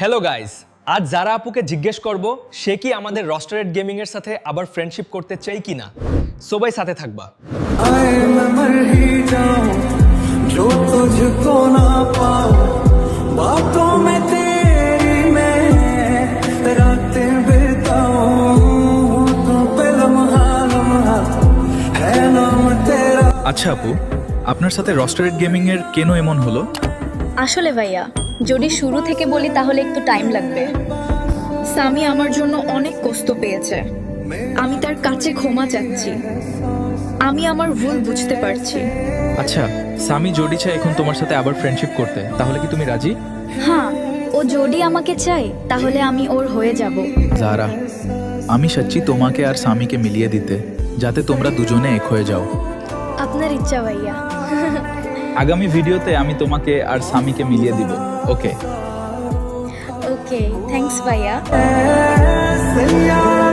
Hello guys, আজ যারা আপুকে জিজ্ঞেস করব সে কি আমাদের রস্টারেড গেমিং এর সাথে আবার ফ্রেন্ডশিপ করতে চাই কিনা। সবাই সাথে থাকবা। मैं मर ही जाऊं जो तुझको ना पाऊं बातों में तेरी मैं रातें बिताऊं तो पे लम्हा लम्हा है नाम तेरा। আচ্ছা আপু, আপনার সাথে রস্টারেড গেমিং এর কেন এমন হলো? আসলে ভাইয়া, যদি শুরু থেকে বলি তাহলে একটু টাইম লাগবে। সামি আমার জন্য অনেক কষ্ট পেয়েছে, আমি তার কাছে ক্ষমা চাচ্ছি। আমি আমার ভুল বুঝতে পারছি। আচ্ছা, সামি যদি চায় এখন তোমার সাথে আবার ফ্রেন্ডশিপ করতে, তাহলে কি তুমি রাজি? হ্যাঁ, ও যদি আমাকে চায় তাহলে আমি ওর হয়ে যাব। জারা, আমি চাচ্ছি তোমাকে আর সামিকে মিলিয়ে দিতে, যাতে তোমরা দুজনে এক হয়ে যাও। আপনার ইচ্ছা ভাইয়া। আগামী ভিডিওতে আমি তোমাকে আর সামিকে মিলিয়ে দিব। ওকে? ওকে, থ্যাঙ্কস ভাইয়া। ऐसे यार